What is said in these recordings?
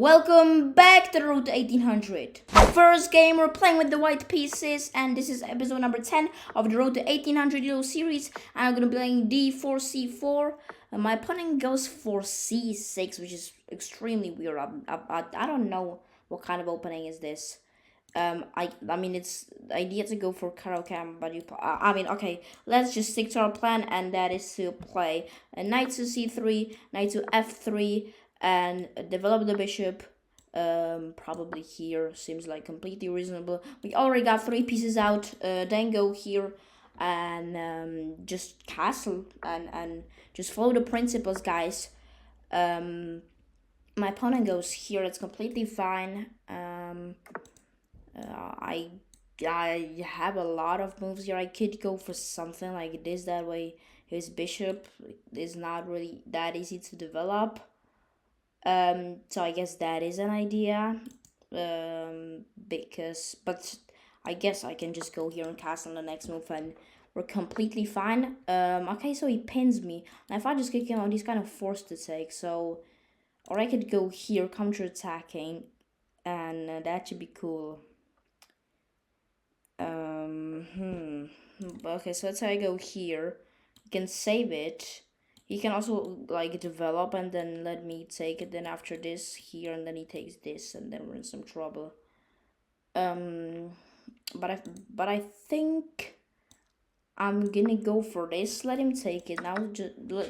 Welcome back to the Road to 1800. First game, we're playing with the white pieces, and this is episode number 10 of the Road to 1800 series. I'm gonna be playing d4, c4. My opponent goes for c6, which is extremely weird. I don't know what kind of opening is this. I mean it's the idea to go for karaoke, but okay, let's just stick to our plan, and that is to play a knight to c3, knight to f3, and develop the bishop. Probably here seems like completely reasonable. We already got 3 pieces out. Then go here and just castle and just follow the principles, guys. My opponent goes here. It's completely fine. I have a lot of moves here. I could go for something like this. That way, his bishop is not really that easy to develop. So I guess that is an idea. But I guess I can just go here and castle on the next move, and we're completely fine. Okay, so he pins me. Now if I just kick him out, he's kind of forced to take. So, or I could go here, counter attacking, and that should be cool. Okay, so let's say I go here. You can save it. He can also like develop and then let me take it. Then after this here, and then he takes this, and then we're in some trouble. But I think I'm gonna go for this. Let him take it now.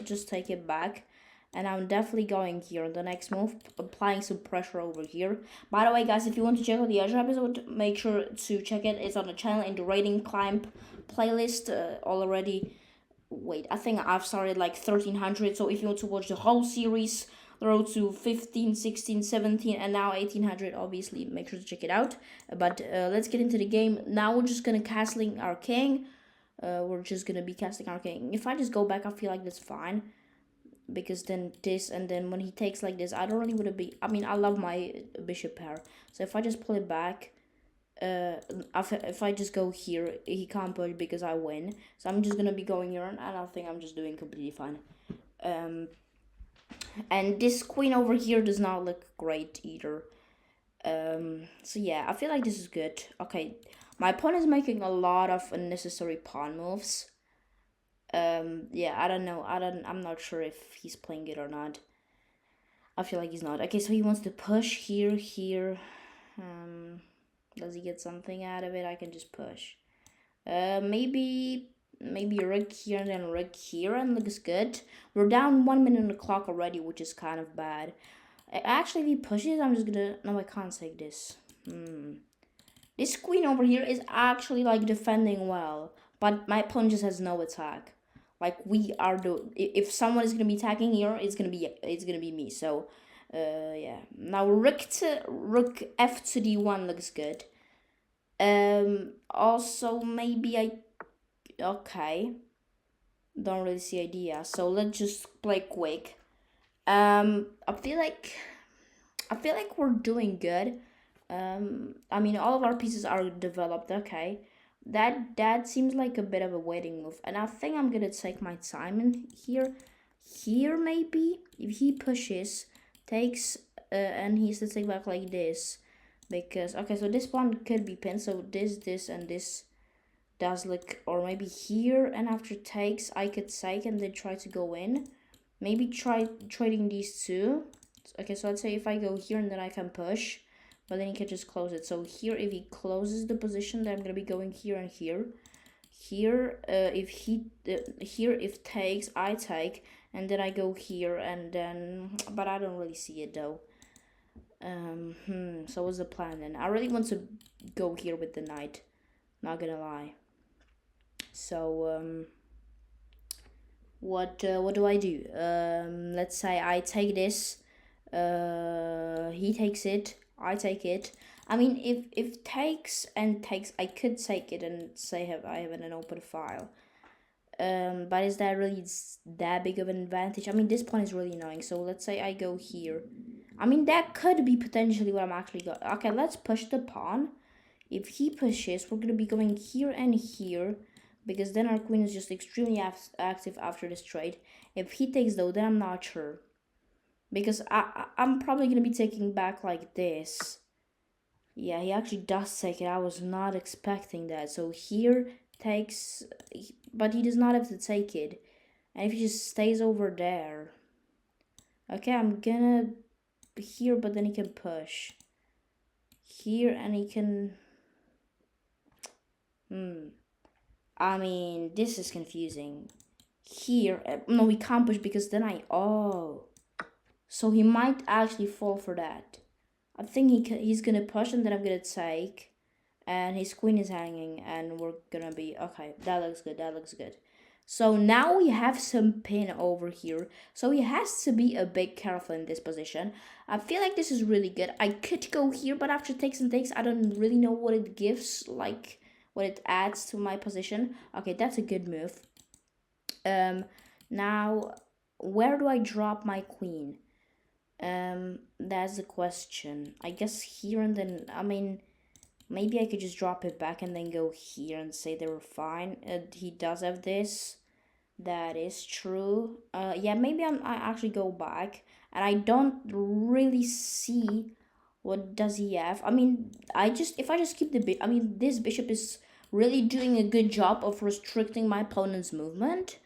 Just take it back. And I'm definitely going here on the next move, applying some pressure over here. By the way, guys, if you want to check out the other episode, make sure to check it. It's on the channel in the rating climb playlist already. Wait, I think I've started like 1300. So if you want to watch the whole series, the road to 15, 16, 17, and now 1800, obviously, make sure to check it out. But let's get into the game. Now we're just going to castling our king. We're just going to be casting our king. If I just go back, I feel like that's fine. Because then this, and then when he takes like this, I don't really want to be. I mean, I love my bishop pair. So if I just pull it back, if I just go here, he can't push because I win. So I'm just gonna be going here, and I think I'm just doing completely fine. And this queen over here does not look great either. So yeah, I feel like this is good. Okay, my opponent is making a lot of unnecessary pawn moves. Yeah, I don't know. I'm not sure if he's playing it or not. I feel like he's not. Okay, so he wants to push here. Does he get something out of it? I can just push. Maybe rook here and then rook here, and looks good. We're down 1 minute on the clock already, which is kind of bad. Actually, if he pushes, I'm just gonna. No, I can't take this. This queen over here is actually like defending well, but my opponent just has no attack. Like we are if someone is gonna be attacking here, it's gonna be me. So, yeah. Now rook f to d1 looks good. Also maybe okay. Don't really see idea. So let's just play quick. I feel like we're doing good. I mean all of our pieces are developed. Okay. That seems like a bit of a waiting move, and I think I'm gonna take my time in here. Here maybe if he pushes, takes, and he has to take back like this, because okay, so this one could be pinned. So this, and this does look, or maybe here, and after takes, I could take and then try to go in. Maybe try trading these two. Okay, so let's say if I go here and then I can push. But then he can just close it. So here, if he closes the position, then I'm gonna be going here and here. Here, if takes, I take, and then I go here, and then, but I don't really see it though. So what's the plan then? I really want to go here with the knight. Not gonna lie. So what do I do? Let's say I take this. He takes it. I take it. I mean, if takes, I could take it and say I have an open file. But is that really that big of an advantage? I mean, this pawn is really annoying. So let's say I go here. I mean, that could be potentially what I'm actually going. Okay, let's push the pawn. If he pushes, we're gonna be going here and here, because then our queen is just extremely active after this trade. If he takes though, then I'm not sure. because I'm probably gonna be taking back like this. Yeah, he actually does take it. I was not expecting that. So here takes, but he does not have to take it. And if he just stays over there. Okay, I'm gonna here, but then he can push. Here, and he can... I mean, this is confusing. Here, no, we can't push because then oh. So he might actually fall for that. I think he's gonna push and then I'm gonna take. And his queen is hanging and we're gonna be... Okay, that looks good, that looks good. So now we have some pin over here. So he has to be a bit careful in this position. I feel like this is really good. I could go here, but after takes and takes, I don't really know what it gives, like what it adds to my position. Okay, that's a good move. Now, where do I drop my queen? That's the question. I guess here and then, I mean, maybe I could just drop it back and then go here and say they were fine. He does have this. That is true. Yeah, maybe I actually go back. And I don't really see what does he have. I mean, if I just keep the I mean, this bishop is really doing a good job of restricting my opponent's movement.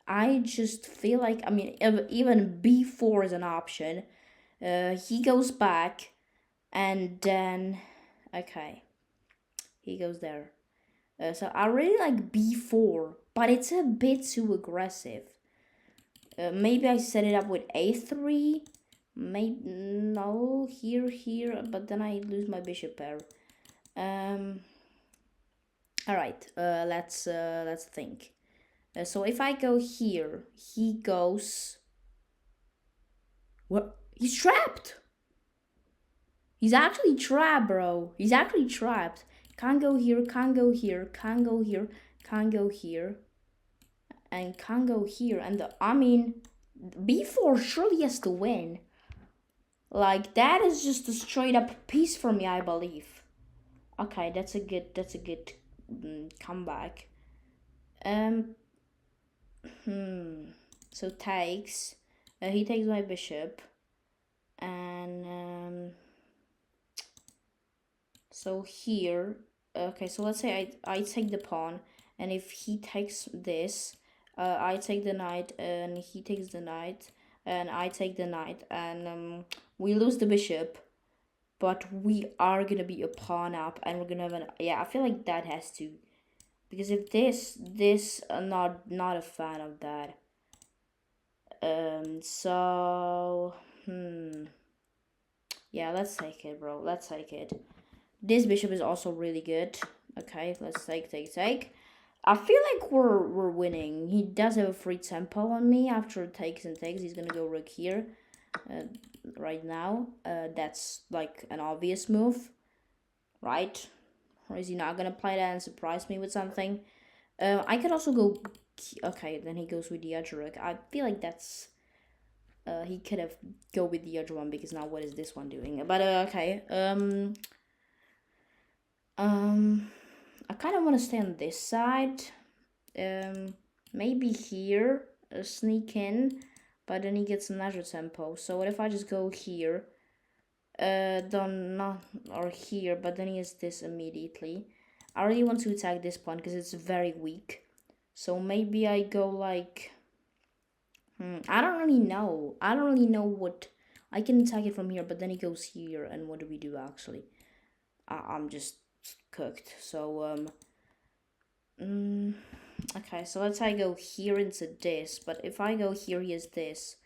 I just feel like, I mean, even b4 is an option. He goes back, and then, okay, he goes there. So I really like b4, but it's a bit too aggressive. Maybe I set it up with a3. Maybe no, here, but then I lose my bishop pair. All right. Let's think. So if I go here, he goes. What? He's trapped. He's actually trapped, bro. He's actually trapped. Can't go here. Can't go here. Can't go here. Can't go here. And can't go here. And I mean, b4 surely has to win. Like, that is just a straight up piece for me, I believe. Okay, that's a good comeback. So takes. He takes my bishop. And so here, okay, so let's say I take the pawn, and if he takes this, I take the knight, and he takes the knight, and I take the knight, and we lose the bishop, but we are gonna be a pawn up, and we're gonna have yeah, I feel like that has to, because if this not a fan of that. So yeah, let's take it, bro. Let's take it. This bishop is also really good. Okay, let's take. I feel like we're winning. He does have a free tempo on me after takes and takes. He's gonna go rook here right now. That's like an obvious move, right? Or is he not gonna play that and surprise me with something? I could also go... Okay, then he goes with the other rook. I feel like that's... he could have go with the other one, because now what is this one doing? But okay. I kind of want to stay on this side. Maybe here, sneak in, but then he gets another tempo. So what if I just go here? Or here, but then he has this immediately. I really want to attack this pawn because it's very weak. So maybe I go like... I don't really know. I don't really know what... I can attack it from here, but then he goes here, and what do we do actually? I'm just cooked. So okay, so let's say I go here into this, but if I go here, he has this,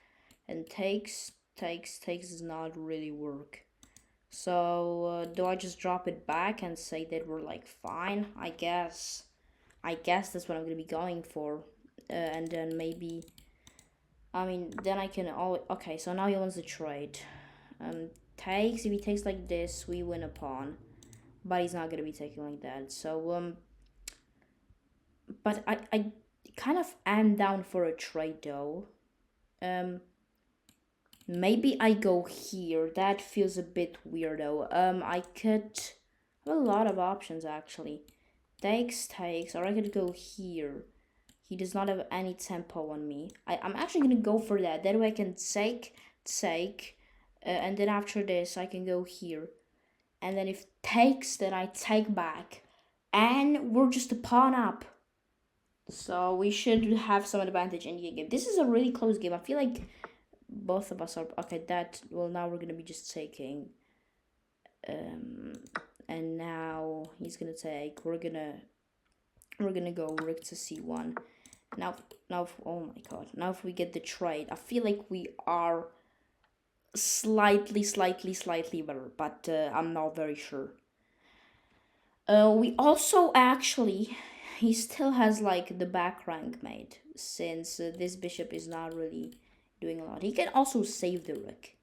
and takes does not really work. So do I just drop it back and say that we're like fine? I guess that's what I'm gonna be going for. And then maybe, I mean, then I can okay, so now he wants to trade. Takes. If he takes like this, we win a pawn, but he's not gonna be taking like that. So but I kind of am down for a trade though. Maybe I go here. That feels a bit weird though. I could have a lot of options actually. Takes, or I could go here. He does not have any tempo on me. I'm actually gonna go for that. That way I can take take, and then after this I can go here, and then if takes, then I take back, and we're just a pawn up. So we should have some advantage in the game. This is a really close game. I feel like both of us are okay. That well, now we're gonna be just taking, and now he's gonna take. We're gonna go rook to c1. Now, oh my god! Now if we get the trade, I feel like we are slightly better, but I'm not very sure. We also actually, he still has like the back rank made, since this bishop is not really doing a lot. He can also save the rook,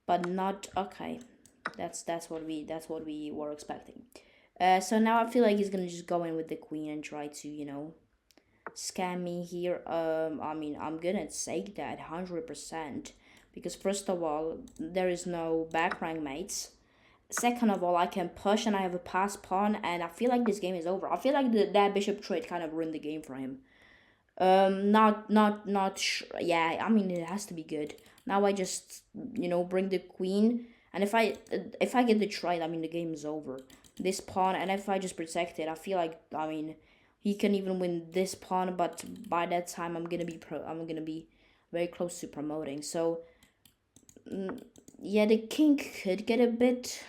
but not okay. That's what we were expecting. So now I feel like he's gonna just go in with the queen and try to scam me here. I mean, I'm gonna take that 100%, because first of all, there is no back rank mates. Second of all, I can push and I have a pass pawn, and I feel like this game is over. I feel like that bishop trade kind of ruined the game for him. Not sure. Yeah, I mean, it has to be good. Now I just bring the queen, and if I get the trade, I mean the game is over. This pawn, and if I just protect it, I feel like, I mean, he can even win this pawn, but by that time I'm gonna be very close to promoting. So yeah, the king could get a bit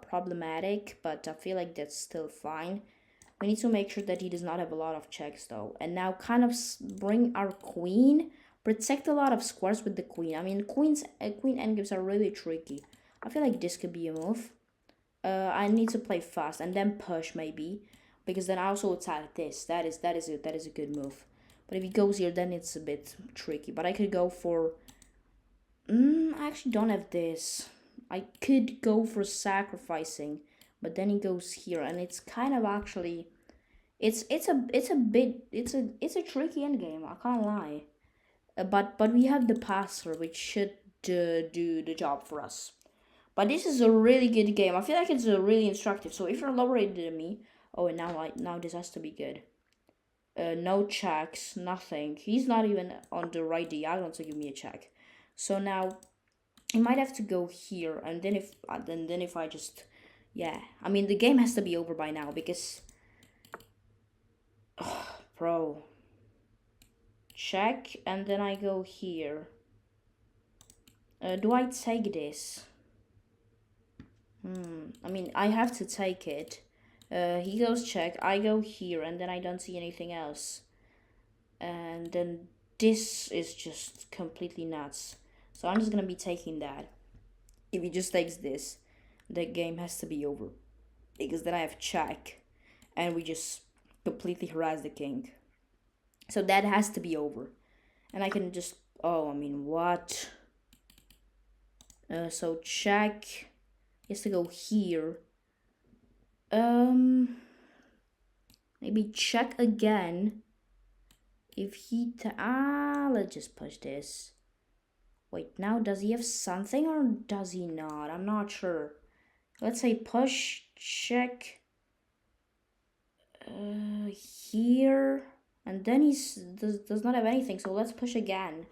problematic, but I feel like that's still fine. We need to make sure that he does not have a lot of checks though, and now kind of bring our queen, protect a lot of squares with the queen. I mean, queen endgames are really tricky. I feel like this could be a move. I need to play fast and then push maybe, because then I also attack this. That is a good move. But if he goes here, then it's a bit tricky. But I could go for. I actually don't have this. I could go for sacrificing, but then he goes here, and it's kind of actually, it's a tricky endgame. I can't lie. But we have the passer, which should do the job for us. But this is a really good game. I feel like it's really instructive. So if you're lower rated than me, oh, and now this has to be good. No checks, nothing. He's not even on the right diagonal to give me a check. So now I might have to go here, and then if I just, yeah, I mean the game has to be over by now, because, bro, check, and then I go here. Do I take this? I mean, I have to take it. He goes check, I go here, and then I don't see anything else. And then this is just completely nuts. So I'm just gonna be taking that. If he just takes this, the game has to be over, because then I have check, and we just completely harass the king. So that has to be over, and I can just, oh, I mean, what? So check. He has to go here. Maybe check again. If he let's just push this. Wait, now does he have something or does he not? I'm not sure. Let's say push, check. Here, and then he does not have anything. So let's push again.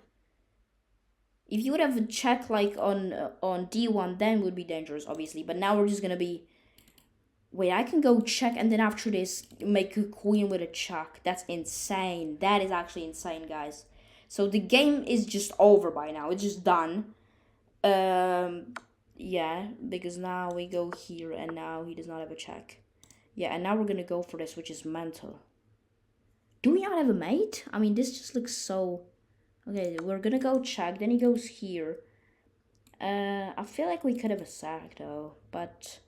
If you would have a check like on d1, then it would be dangerous, obviously. But now we're just gonna be. Wait, I can go check, and then after this, make a queen with a check. That's insane. That is actually insane, guys. So the game is just over by now. It's just done. Yeah, because now we go here, and now he does not have a check. Yeah, and now we're gonna go for this, which is mental. Do we not have a mate? I mean, this just looks so. Okay, we're gonna go check. Then he goes here. I feel like we could have a sack though, but.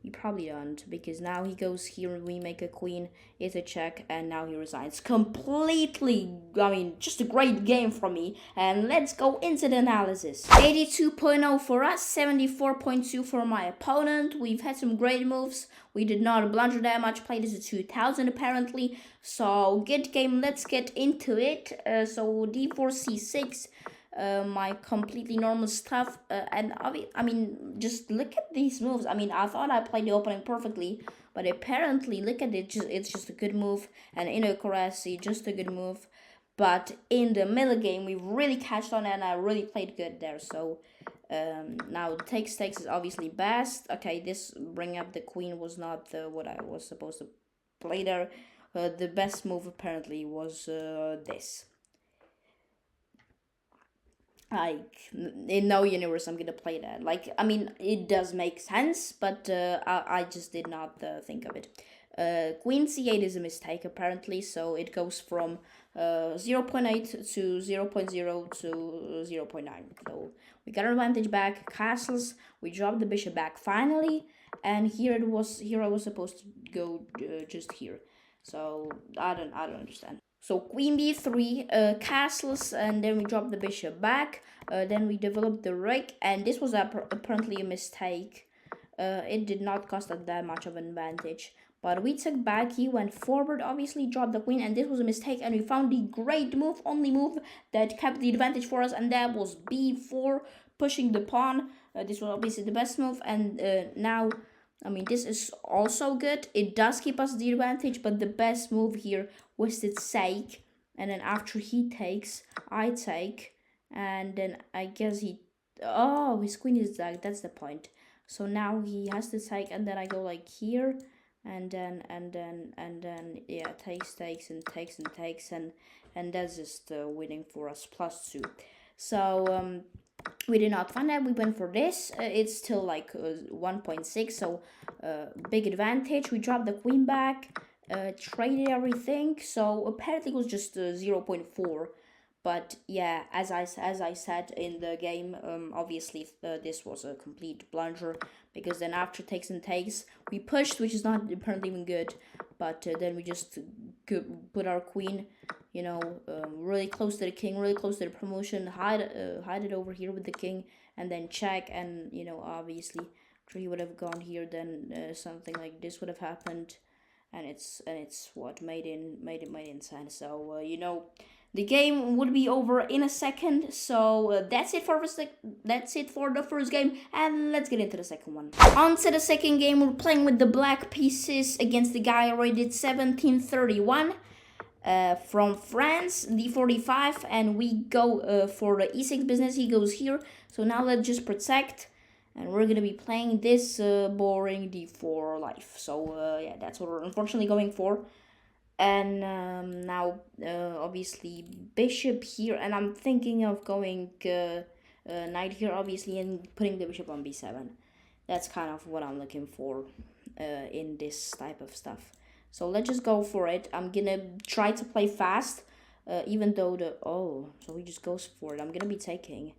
You probably don't, because now he goes here and we make a queen, it's a check, and now he resigns. Completely, I mean, just a great game from me. And let's go into the analysis. 82.0 for us, 74.2 for my opponent. We've had some great moves. We did not blunder that much, played as a 2000 apparently. So, good game, let's get into it. So, d4, c6. My completely normal stuff, and I mean, just look at these moves. I mean, I thought I played the opening perfectly, but apparently, look at it. It's just a good move, and inaccuracy, just a good move. but in the middle game we really catched on and I really played good there. So now takes is obviously best. Okay, this bring up the queen was not what I was supposed to play there. The best move apparently was this. Like, in no universe I'm gonna play that. Like, I mean, it does make sense, but I just did not think of it. Queen c8 is a mistake apparently, so it goes from 0.8 to 0.0 to 0.9. So we got our advantage back. Castles, we dropped the bishop back finally, and here I was supposed to go just here. So I don't understand. So queen b3, castles, and then we drop the bishop back. Then we develop the rake, and this was apparently a mistake. It did not cost us that much of an advantage. But we took back, he went forward, obviously dropped the queen, and this was a mistake, and we found the great move, only move that kept the advantage for us, and that was b4, pushing the pawn. This was obviously the best move, and now, I mean, this is also good. It does keep us the advantage, but the best move here was the take, and then after he takes, I take, and then I guess his queen is back, that's the point. So now he has to take, and then I go like here, and then yeah, takes and that's just winning for us +2. So we did not find that. We went for this. It's still like 1.6, so big advantage. We dropped the queen back, traded everything. So apparently it was just 0.4. But yeah, as I said in the game, obviously this was a complete blunder, because then after takes, we pushed, which is not apparently even good. But then we just put our queen, you know, really close to the king, really close to the promotion, hide it over here with the king, and then check, and you know, obviously after he would have gone here, then something like this would have happened, and it's what made in sense. So you know, the game would be over in a second. So that's it for the first game, and let's get into the second one. On to the second game, we're playing with the black pieces against the guy rated 1731 from France, d45, and we go for the e6 business. He goes here. So now let's just protect, and we're gonna be playing this boring d4 life. So yeah, that's what we're unfortunately going for. And now obviously bishop here, and I'm thinking of going knight here obviously, and putting the bishop on b7. That's kind of what I'm looking for in this type of stuff. So let's just go for it. I'm gonna try to play fast, even though so he just goes for it. I'm gonna be taking.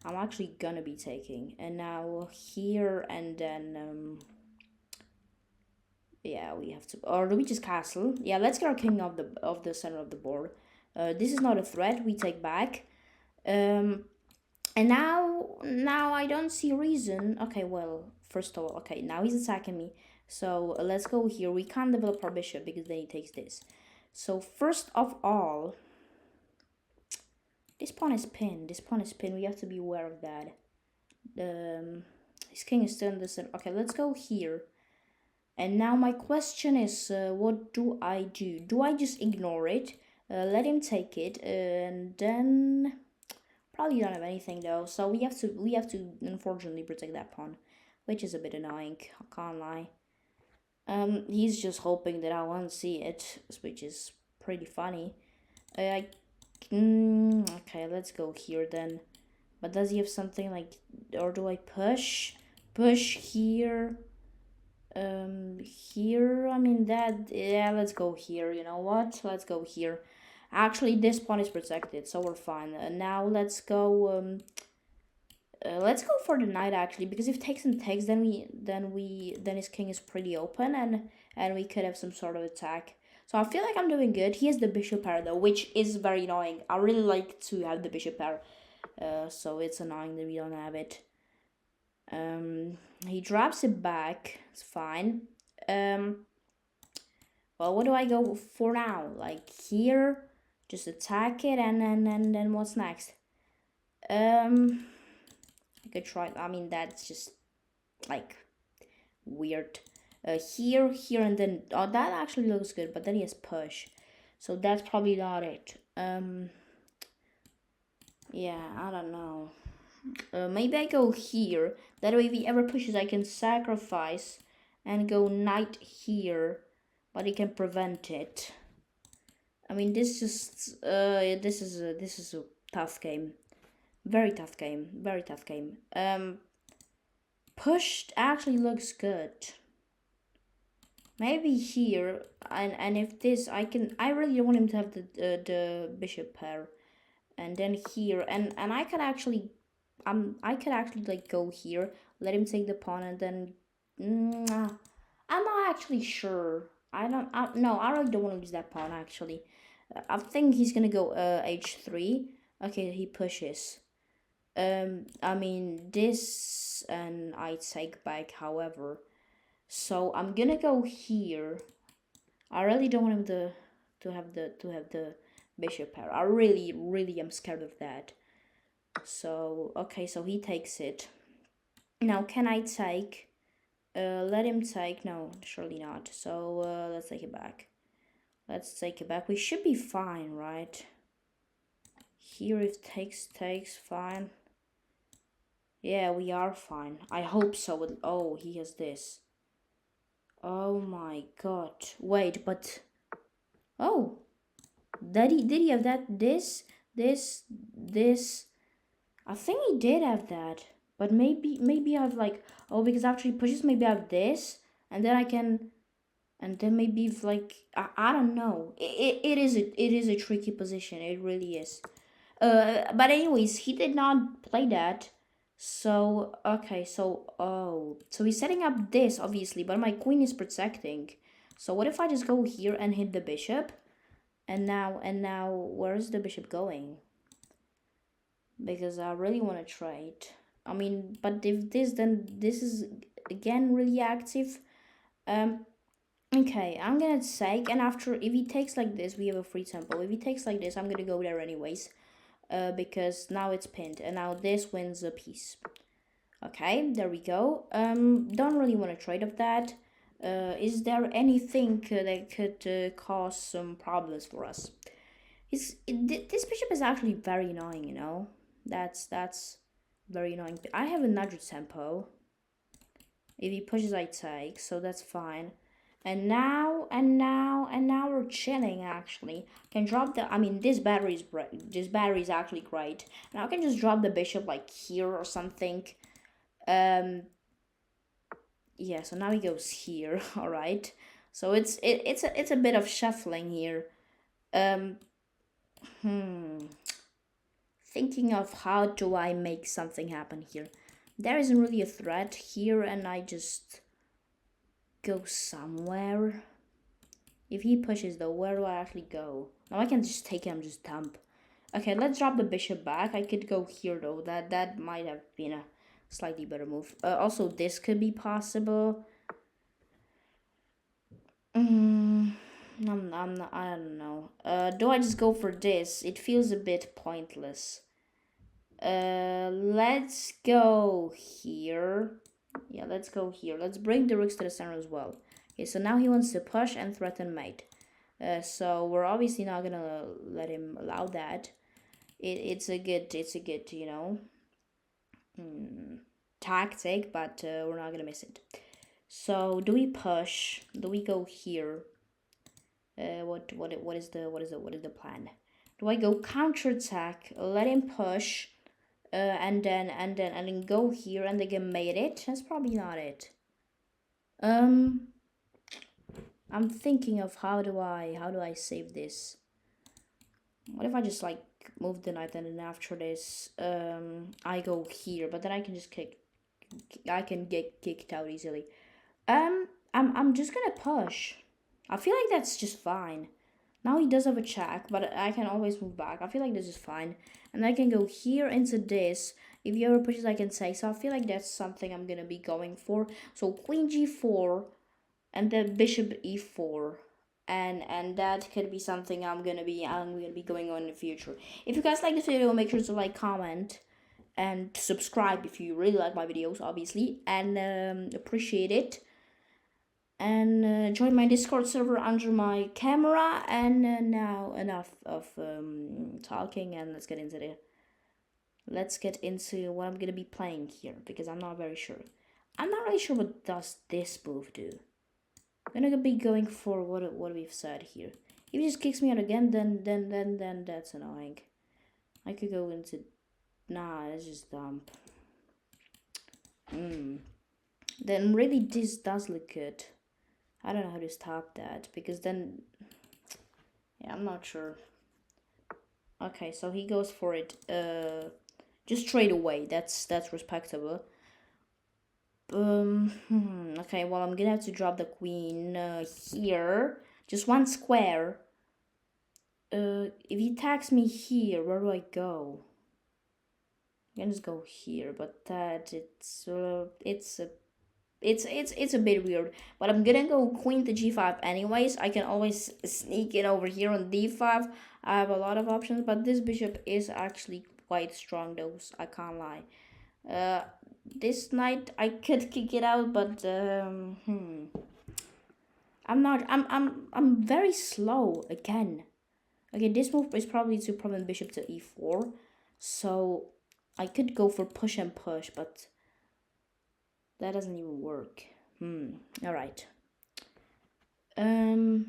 I'm actually gonna be taking. And now here, and then yeah, we have to, or do we just castle? Yeah, let's get our king of the center of the board. This is not a threat. We take back. And now I don't see reason. Okay, well, first of all, okay, now he's attacking me. So let's go here. We can't develop our bishop because then he takes this. So first of all, this pawn is pinned. We have to be aware of that. His king is still in the center. Okay, let's go here. And now my question is, what do I do? Do I just ignore it, let him take it, and then probably don't have anything though. So we have to unfortunately protect that pawn, which is a bit annoying. I can't lie. He's just hoping that I won't see it, which is pretty funny. Okay, let's go here then. But does he have something like, or do I push here? Here, I mean that, yeah, let's go here. You know what? Let's go here. Actually, this pawn is protected, so we're fine. Now let's go for the knight actually, because if takes, then his king is pretty open, and we could have some sort of attack. So I feel like I'm doing good. He has the bishop pair though, which is very annoying. I really like to have the bishop pair, so it's annoying that we don't have it. He drops it back. It's fine. Well, what do I go for now? Like here, just attack it, and then what's next? I could try. I mean, that's just like weird. Here, and then that actually looks good, but then he has push, so that's probably not it. Yeah, I don't know. Maybe I go here. That way, if he ever pushes, I can sacrifice and go knight here, but he can prevent it. I mean, this is a tough game. Very tough game. Very tough game. Pushed actually looks good. Maybe here, and if this, I really don't want him to have the bishop pair, and then here, and I could actually, I could actually like go here, let him take the pawn, and then, I'm not actually sure. No, I really don't want to lose that pawn actually. I think he's gonna go h3. Okay, he pushes. I mean this, and I take back, however. So I'm gonna go here. I really don't want him to have the bishop pair. I really am scared of that. So okay, so he takes it. Now can I take? Let him take. No, surely not. So let's take it back. Let's take it back. We should be fine, right? Here if takes fine. Yeah, we are fine. I hope so. Oh, he has this. Oh my god. Wait, but oh, did he have that? This. I think he did have that, but maybe I have like, oh, because after he pushes, maybe I have this, and then I can, and then maybe if like I don't know. It is a tricky position. It really is. But anyways, he did not play that. So okay, so oh, so he's setting up this obviously, but my queen is protecting. So what if I just go here and hit the bishop? And now where's the bishop going? Because I really want to trade. I mean, but if this, then this is again really active. Okay, I'm gonna take, and after, if he takes like this, we have a free tempo. If he takes like this, I'm gonna go there anyways. Because now it's pinned, and now this wins a piece. Okay, there we go. Don't really want to trade of that. Is there anything that could cause some problems for us? This bishop is actually very annoying, you know. That's very annoying. I have another tempo. If he pushes, I take, so that's fine. And now we're chilling. Actually, can drop the. I mean, this battery is actually great. Now I can just drop the bishop like here or something. Yeah. So now he goes here. All right. So it's a bit of shuffling here. Thinking of how do I make something happen here. There isn't really a threat here, and I just go somewhere. If he pushes though, where do I actually go? Now I can just take him, just dump. Okay, let's drop the bishop back. I could go here though. That might have been a slightly better move. Also, this could be possible. I don't know. Do I just go for this? It feels a bit pointless. Let's go here. Yeah, let's go here. Let's bring the rooks to the center as well. Okay, so now he wants to push and threaten mate. So we're obviously not gonna let him allow that. It's a good, you know, tactic, but we're not gonna miss it. So do we push? Do we go here? What is the plan? Do I go counterattack? Let him push, and then go here and they can mate it? That's probably not it. I'm thinking of how do I save this? What if I just like move the knight and then after this I go here, but then I can just I can get kicked out easily. I'm just gonna push. I feel like that's just fine. Now he does have a check, but I can always move back. I feel like this is fine. And I can go here into this. If he ever pushes, I can take. So I feel like that's something I'm gonna be going for. So queen g4 and then bishop e4. And that could be something I'm gonna be going on in the future. If you guys like this video, make sure to like, comment, and subscribe if you really like my videos, obviously, and appreciate it. and join my Discord server under my camera. And now enough of talking, and let's get into what I'm gonna be playing here, because I'm not very sure. I'm not really sure what does this move do. I'm gonna be going for what we've said here. If he just kicks me out again, then that's annoying. I could go into nah, that's just dumb. Then really this does look good. I don't know how to stop that, because then yeah, I'm not sure. Okay, so he goes for it just straight away. That's respectable. Okay, well, I'm gonna have to drop the queen here. Just one square. If he attacks me here, where do I go? I can just go here, but that it's a bit weird. But I'm gonna go queen to g5 anyways. I can always sneak in over here on d5. I have a lot of options, but this bishop is actually quite strong though, I can't lie. This knight I could kick it out, but I'm very slow again. Okay, this move is probably to prevent bishop to e4, so I could go for push and push, but that doesn't even work. All right. I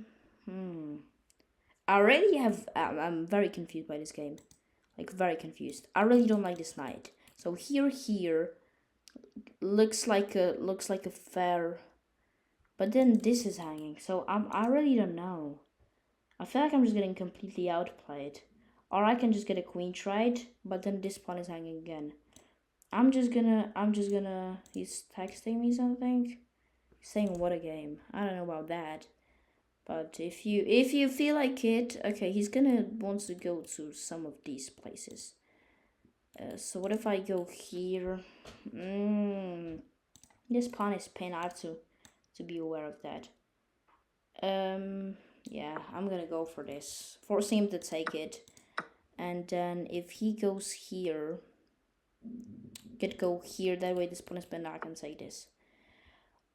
already have. I'm very confused by this game, like very confused. I really don't like this knight. So here looks like a fair, but then this is hanging. So I really don't know. I feel like I'm just getting completely outplayed, or I can just get a queen trade, but then this pawn is hanging again. I'm just gonna. He's texting me something, saying what a game. I don't know about that. But if you feel like it, okay, he's gonna wants to go to some of these places. So what if I go here? This pawn is pinned. I have to be aware of that. Yeah, I'm gonna go for this, forcing him to take it, and then if he goes here, could go here. That way, this pawn is pinned. I can take this.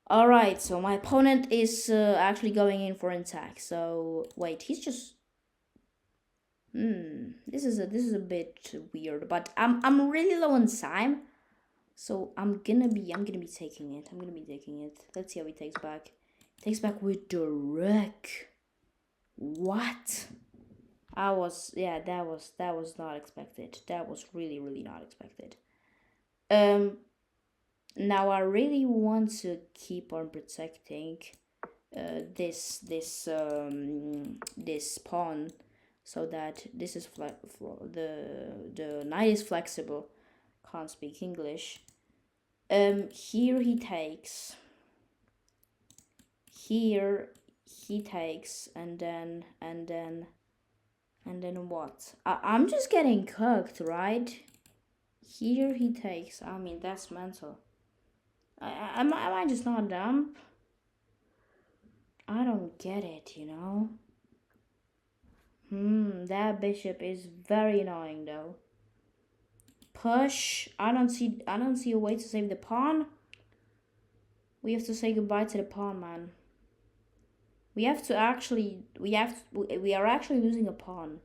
All right, so my opponent is actually going in for an attack. So wait, he's just. This is a bit weird, but I'm really low on time, so I'm gonna be taking it. Let's see how he takes back. Takes back with the wreck. What? That was not expected. That was really not expected. Now I really want to keep on protecting this pawn, so that this is the knight is flexible. Can't speak English. Here he takes. Here he takes, and then what? I'm just getting cooked, right? Here he takes. I mean, that's mental. Am I just not dumb? I don't get it, you know? That bishop is very annoying though. Push. I don't see a way to save the pawn. We have to say goodbye to the pawn, man. We are actually losing a pawn.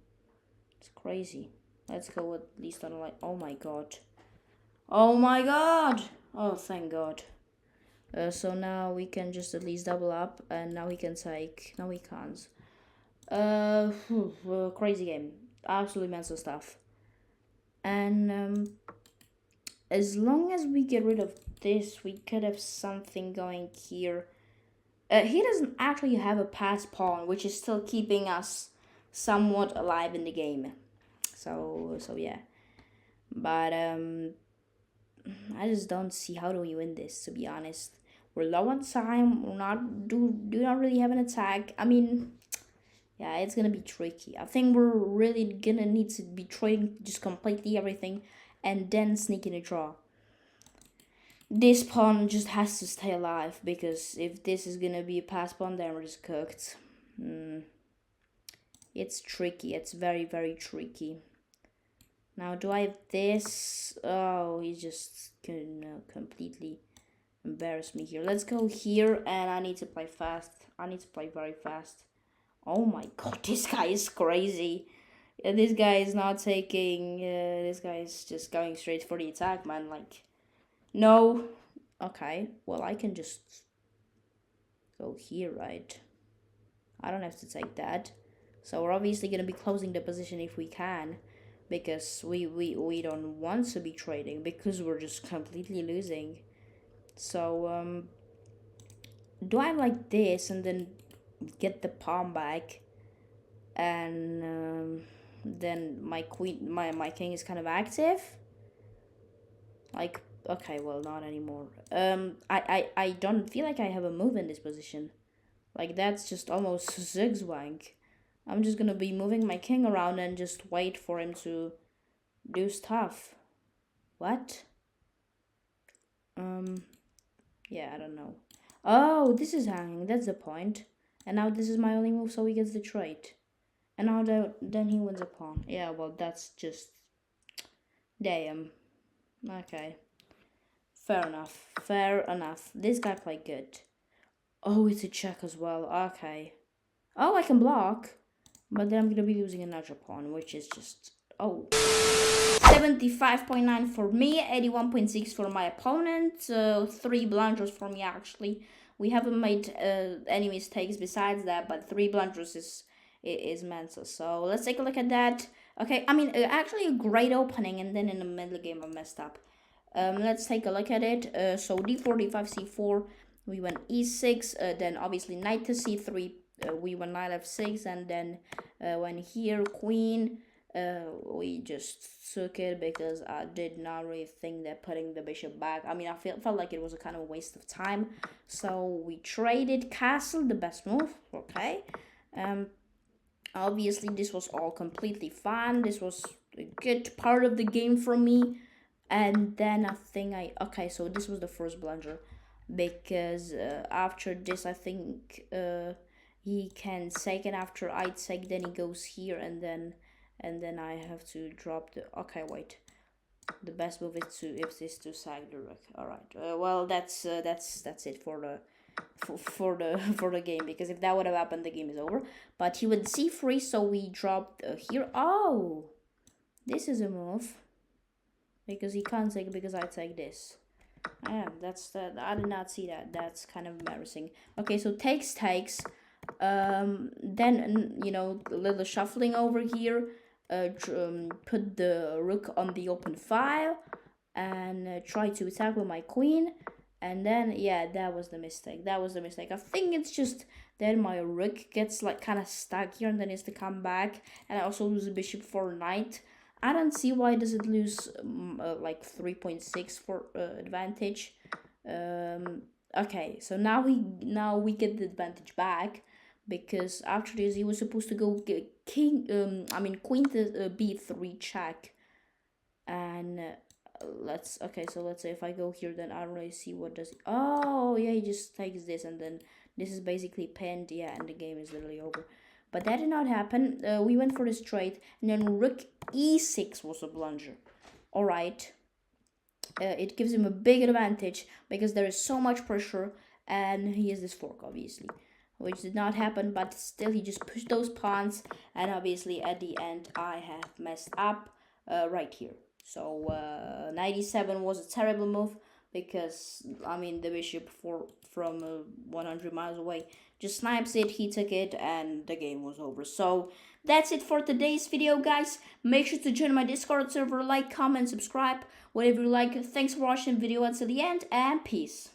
It's crazy. Let's go at least on like. Oh my god. Oh my god. Oh, thank god. So now we can just at least double up, and now we can take. No, we can't. Crazy game. Absolutely mental stuff. And as long as we get rid of this, we could have something going here. He doesn't actually have a pass pawn, which is still keeping us somewhat alive in the game. So yeah. But I just don't see how do we win this, to be honest. We're low on time. We're not do not really have an attack. I mean, yeah, it's gonna be tricky. I think we're really gonna need to be trading just completely everything, and then sneaking a draw. This pawn just has to stay alive, because if this is gonna be a pass pawn, then we're just cooked. It's tricky. It's very tricky. Now, do I have this? Oh, he's just gonna completely embarrass me here. Let's go here, and I need to play fast. I need to play very fast. Oh my god, this guy is crazy. This guy is not taking. This guy is just going straight for the attack, man. Like, no. Okay, well, I can just go here, right? I don't have to take that. So we're obviously going to be closing the position if we can. Because we don't want to be trading. Because we're just completely losing. So, do I like this and then get the pawn back? And then my queen, my king is kind of active. Like, okay, well, not anymore. I don't feel like I have a move in this position. Like, that's just almost zigzag. I'm just gonna be moving my king around and just wait for him to do stuff. What? Yeah, I don't know. Oh, this is hanging. That's the point. And now this is my only move, so he gets the trade. And now then he wins a pawn. Yeah, well, that's just... Damn. Okay. Fair enough. Fair enough. This guy played good. Oh, it's a check as well. Okay. Oh, I can block. But then I'm going to be losing another pawn, which is just... Oh. 75.9 for me, 81.6 for my opponent. 3 blunders for me, actually. We haven't made any mistakes besides that, but 3 blunders is mental. So let's take a look at that. Okay, I mean, actually a great opening, and then in the middle game I messed up. Let's take a look at it. So d4, d5, c4, we went e6, then obviously knight to c3, we went knight f6, and then when here queen, we just took it because I did not really think that putting the bishop back, I mean, I felt like it was a kind of waste of time. So we traded castle, the best move. Okay. Obviously this was all completely fine. This was a good part of the game for me. And then I think okay, so this was the first blunder, because after this I think he can take it after I take, then he goes here, and then I have to drop the... Okay, wait. The best move is to sack the rook. All right. Well, that's it for the for the game, because if that would have happened, the game is over. But he would c3, so we dropped here. Oh, this is a move, because he can't take it because I take this. Yeah, that's that. I did not see that. That's kind of embarrassing. Okay, so takes. Then you know, a little shuffling over here. Put the rook on the open file and try to attack with my queen. And then, yeah, that was the mistake. I think it's just that my rook gets like kind of stuck here and then needs to come back. And I also lose a bishop for knight. I don't see why does it lose like 3.6 for advantage. Okay, so now we get the advantage back, because after this he was supposed to go queen to b3 check, and let's say if I go here, then I don't really see what does. Oh yeah, he just takes this, and then this is basically pinned. Yeah, and the game is literally over. But that did not happen. We went for the straight, and then rook e6 was a blunder. All right. It gives him a big advantage because there is so much pressure, and he has this fork, obviously, which did not happen, but still he just pushed those pawns, and obviously at the end I have messed up right here. So 97 was a terrible move, because I mean the bishop from 100 miles away just snipes it, he took it, and the game was over. So that's it for today's video, guys. Make sure to join my Discord server, like, comment, subscribe, whatever you like. Thanks for watching the video until the end, and peace.